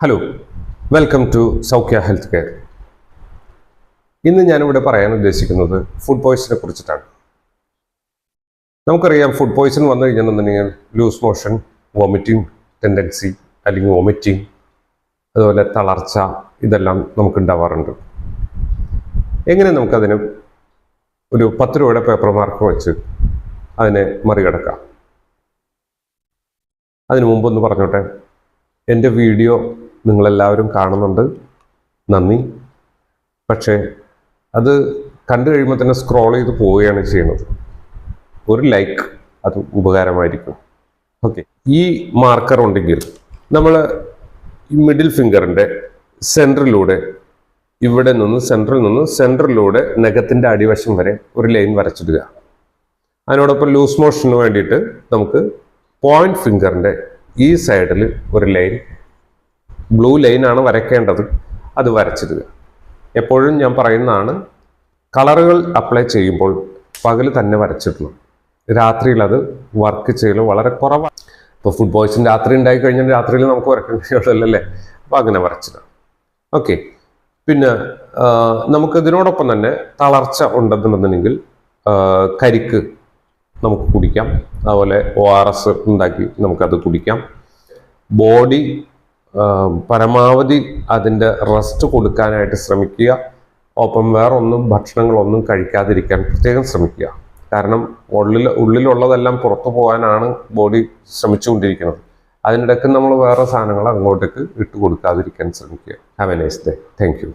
Hello, welcome to Saukhya health care. ഇന്ന് ഞാനിവിടെ പറയാൻ ഉദ്ദേശിക്കുന്നത് ഫുഡ് പോയ്സനെ കുറിച്ചിട്ടാണ്. നമുക്കറിയാം, ഫുഡ് പോയ്സൺ വന്നു കഴിഞ്ഞിട്ടുണ്ടെങ്കിൽ ലൂസ് മോഷൻ, വോമിറ്റിംഗ് ടെൻഡൻസി അല്ലെങ്കിൽ വോമിറ്റിംഗ്, അതുപോലെ തളർച്ച, ഇതെല്ലാം നമുക്ക് ഉണ്ടാവാറുണ്ട്. എങ്ങനെ നമുക്കതിന് ഒരു 10 രൂപയുടെ പേപ്പർ മാർക്ക് വെച്ച് അതിനെ മറികടക്കാം? അതിനു മുമ്പൊന്ന് പറഞ്ഞോട്ടെ, എൻ്റെ വീഡിയോ നിങ്ങളെല്ലാവരും കാണുന്നുണ്ട്, നന്ദി. പക്ഷേ അത് കണ്ടു കഴിയുമ്പോൾ തന്നെ സ്ക്രോൾ ചെയ്ത് പോവുകയാണ് ചെയ്യുന്നത്. ഒരു ലൈക്ക് അത് ഉപകാരമായിരിക്കും. ഓക്കെ, ഈ മാർക്കർ ഉണ്ടെങ്കിൽ നമ്മൾ ഈ മിഡിൽ ഫിംഗറിൻ്റെ സെൻറ്ററിലൂടെ, ഇവിടെ നിന്ന് സെൻറ്ററിലൂടെ നഖത്തിൻ്റെ അടിവശം വരെ ഒരു ലൈൻ വരച്ചിടുക. അതിനോടൊപ്പം ലൂസ് മോഷന് വേണ്ടിയിട്ട് നമുക്ക് പോയിന്റ് ഫിംഗറിൻ്റെ ഈ സൈഡിൽ ഒരു ലൈൻ, ബ്ലൂ ലൈനാണ് വരയ്ക്കേണ്ടത്, അത് വരച്ചിടുക. എപ്പോഴും ഞാൻ പറയുന്നതാണ്, കളറുകൾ അപ്ലൈ ചെയ്യുമ്പോൾ പകൽ തന്നെ വരച്ചിടണം. രാത്രിയിൽ അത് വർക്ക് ചെയ്യൽ വളരെ കുറവാണ്. ഇപ്പോൾ ഫുഡ് പോയ്സൺ രാത്രി ഉണ്ടായി കഴിഞ്ഞാൽ രാത്രിയിൽ നമുക്ക് വരയ്ക്കേണ്ടതല്ലേ, അപ്പോൾ അങ്ങനെ വരച്ചിടാം. ഓക്കെ, പിന്നെ നമുക്കിതിനോടൊപ്പം തന്നെ തളർച്ച ഉണ്ടെന്നുണ്ടെന്നുണ്ടെങ്കിൽ കരിക്ക് നമുക്ക് കുടിക്കാം. അതുപോലെ ORS ഉണ്ടാക്കി നമുക്കത് കുടിക്കാം. ബോഡി പരമാവധി അതിൻ്റെ റെസ്റ്റ് കൊടുക്കാനായിട്ട് ശ്രമിക്കുക. ഒപ്പം വേറൊന്നും ഭക്ഷണങ്ങളൊന്നും കഴിക്കാതിരിക്കാൻ പ്രത്യേകം ശ്രമിക്കുക. കാരണം ഉള്ളിലുള്ളതെല്ലാം പുറത്തു പോകാനാണ് ബോഡി ശ്രമിച്ചുകൊണ്ടിരിക്കുന്നത്. അതിനിടയ്ക്ക് നമ്മൾ വേറെ സാധനങ്ങൾ അങ്ങോട്ടേക്ക് ഇട്ട് കൊടുക്കാതിരിക്കാൻ ശ്രമിക്കുക. Have A nice day. Thank you.